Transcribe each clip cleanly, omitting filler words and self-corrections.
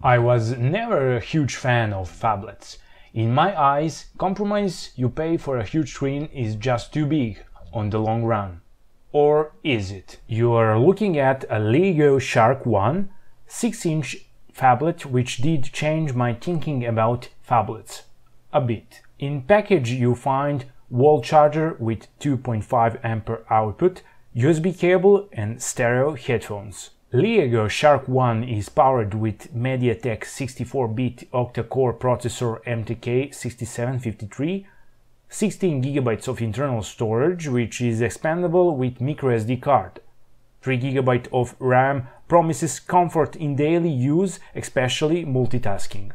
I was never a huge fan of phablets. In my eyes, compromise you pay for a huge screen is just too big on the long run. Or is it? You are looking at a Leagoo Shark 1 6-inch phablet, which did change my thinking about phablets a bit. In package you find wall charger with 2.5 ampere output, USB cable and stereo headphones. Leagoo Shark 1 is powered with MediaTek 64-bit octa-core processor MTK6753, 16GB of internal storage, which is expandable with microSD card. 3GB of RAM promises comfort in daily use, especially multitasking.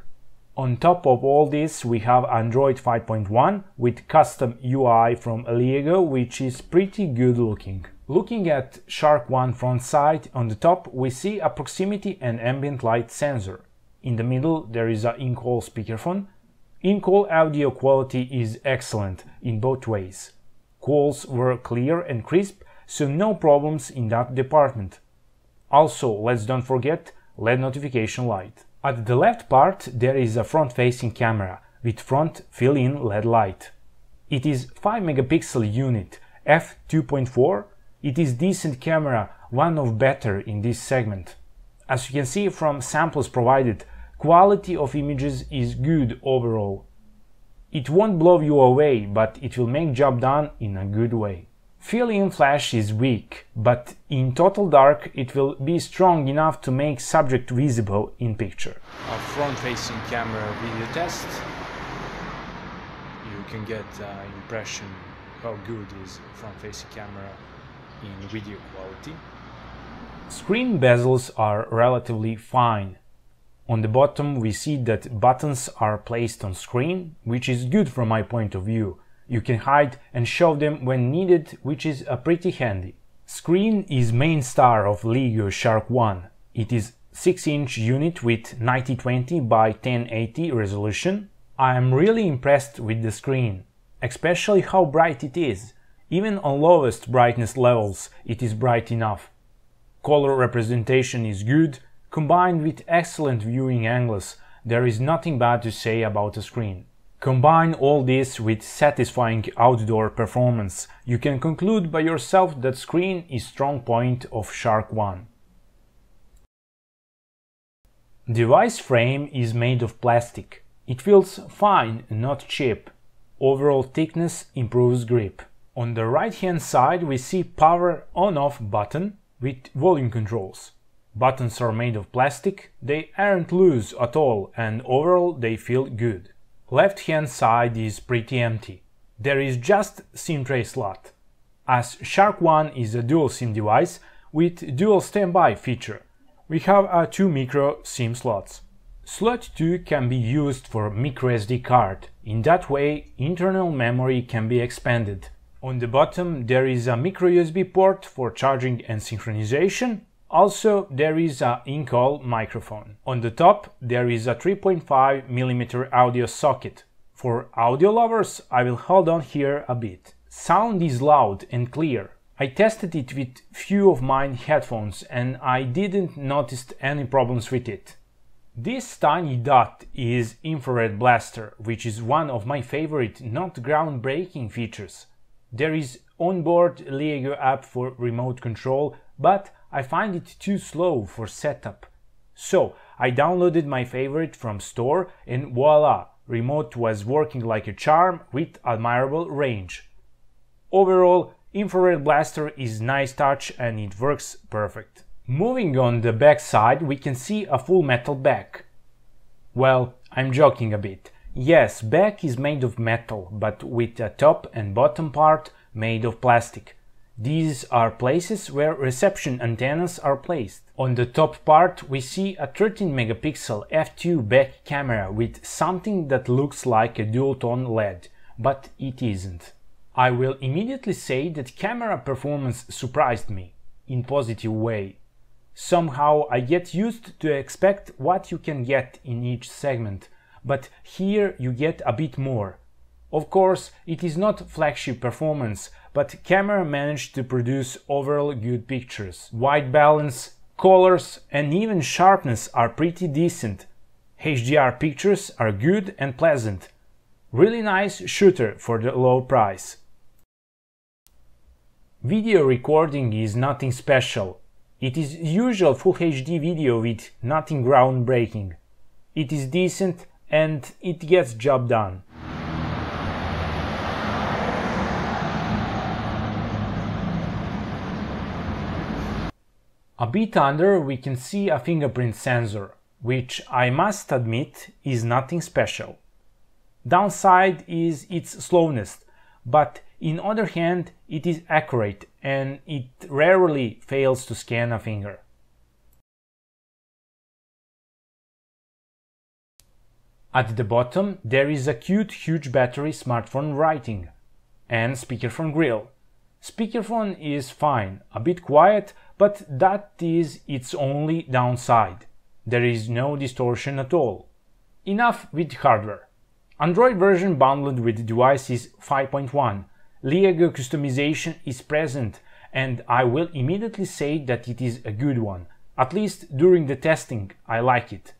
On top of all this, we have Android 5.1 with custom UI from Leagoo, which is pretty good looking. Looking at Shark 1 front side, on the top we see a proximity and ambient light sensor. In the middle there is a in-call speakerphone. In-call audio quality is excellent in both ways. Calls were clear and crisp, so no problems in that department. Also, let's don't forget LED notification light. At the left part there is a front-facing camera with front fill-in LED light. It is 5 megapixel unit f2.4. It is decent camera, one of better in this segment. As you can see from samples provided, quality of images is good overall. It won't blow you away, but it will make job done in a good way. Fill-in flash is weak, but in total dark it will be strong enough to make subject visible in picture. A front-facing camera video test. You can get an impression how good is front-facing camera in video quality. Screen bezels are relatively fine. On the bottom we see that buttons are placed on screen, which is good from my point of view. You can hide and show them when needed, which is pretty handy. Screen is main star of Leagoo Shark 1. It is 6-inch unit with 9020 by 1080 resolution. I am really impressed with the screen, especially how bright it is. Even on lowest brightness levels it is bright enough. Color representation is good, combined with excellent viewing angles. There is nothing bad to say about the screen. Combine all this with satisfying outdoor performance. You can conclude by yourself that screen is strong point of Shark 1. Device frame is made of plastic. It feels fine, not cheap. Overall thickness improves grip. On the right hand side we see power on-off button with volume controls. Buttons are made of plastic, they aren't loose at all and overall they feel good. Left hand side is pretty empty. There is just SIM tray slot. As Shark 1 is a dual SIM device with dual standby feature, we have 2 micro SIM slots. Slot 2 can be used for microSD card. In that way internal memory can be expanded. On the bottom there is a micro USB port for charging and synchronization. Also there is an in-call microphone. On the top there is a 3.5mm audio socket. For audio lovers I will hold on here a bit. Sound is loud and clear. I tested it with few of mine headphones and I didn't notice any problems with it. This tiny dot is infrared blaster, which is one of my favorite not groundbreaking features. There is onboard Leagoo app for remote control, but I find it too slow for setup. So I downloaded my favorite from store and voila, remote was working like a charm with admirable range. Overall, infrared blaster is nice touch and it works perfect. Moving on the back side we can see a full metal back. Well, I'm joking a bit. Yes, back is made of metal, but with a top and bottom part made of plastic. These are places where reception antennas are placed. On the top part we see a 13 megapixel f2 back camera with something that looks like a dual-tone LED, but it isn't. I will immediately say that camera performance surprised me, in positive way. Somehow I get used to expect what you can get in each segment, but here you get a bit more. Of course, it is not flagship performance, but camera managed to produce overall good pictures. White balance, colors and even sharpness are pretty decent. HDR pictures are good and pleasant. Really nice shooter for the low price. Video recording is nothing special. It is usual Full HD video with nothing groundbreaking. It is decent and it gets job done. A bit under we can see a fingerprint sensor, which I must admit is nothing special. Downside is its slowness, but on other hand it is accurate and it rarely fails to scan a finger. At the bottom there is a cute huge battery smartphone writing and speakerphone grill. Speakerphone is fine, a bit quiet, but that is its only downside. There is no distortion at all. Enough with hardware. Android version bundled with device is 5.1. Leagoo customization is present and I will immediately say that it is a good one. At least during the testing I like it.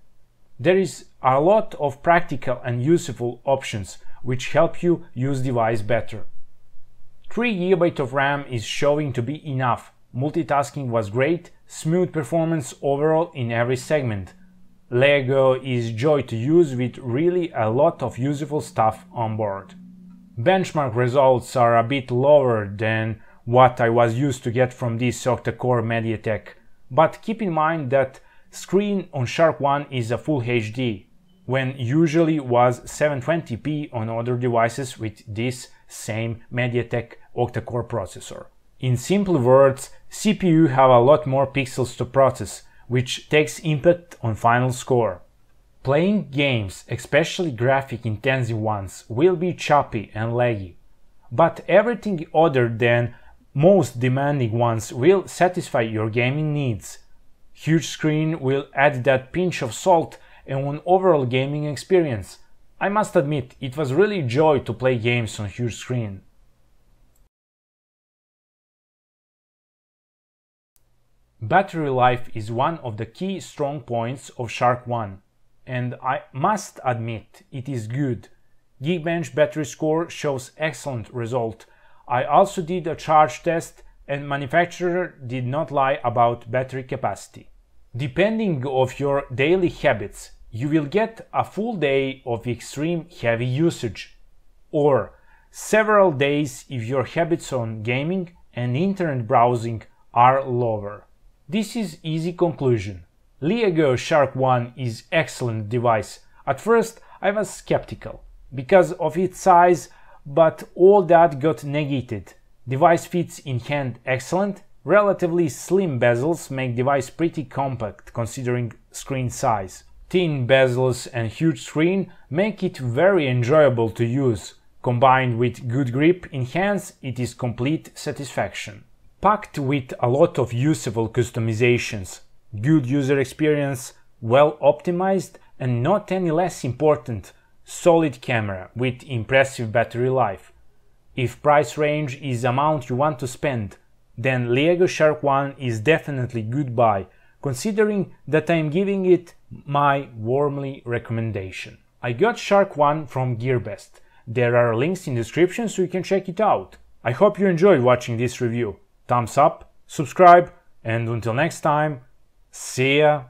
There is a lot of practical and useful options which help you use device better. 3 GB of RAM is showing to be enough. Multitasking was great, smooth performance overall in every segment. Leagoo is joy to use with really a lot of useful stuff on board. Benchmark results are a bit lower than what I was used to get from this Octa core MediaTek, but keep in mind that screen on Shark 1 is a Full HD, when usually was 720p on other devices with this same MediaTek octa-core processor. In simple words, CPU have a lot more pixels to process, which takes impact on final score. Playing games, especially graphic-intensive ones, will be choppy and laggy, but everything other than most demanding ones will satisfy your gaming needs. Huge screen will add that pinch of salt on overall gaming experience. I must admit, it was really joy to play games on huge screen. Battery life is one of the key strong points of Shark 1, and I must admit it is good. Geekbench battery score shows excellent result. I also did a charge test and manufacturer did not lie about battery capacity. Depending on your daily habits, you will get a full day of extreme heavy usage, or several days if your habits on gaming and internet browsing are lower. This is easy conclusion. Leagoo Shark 1 is excellent device. At first I was skeptical because of its size, but all that got negated. Device fits in hand excellent. Relatively slim bezels make device pretty compact considering screen size. Thin bezels and huge screen make it very enjoyable to use. Combined with good grip in hands, it is complete satisfaction. Packed with a lot of useful customizations, good user experience, well optimized, and not any less important, solid camera with impressive battery life. If price range is amount you want to spend, then Leagoo Shark 1 is definitely good buy, considering that I am giving it my warmly recommendation. I got Shark 1 from GearBest. There are links in the description so you can check it out. I hope you enjoyed watching this review. Thumbs up, subscribe, and until next time, see ya!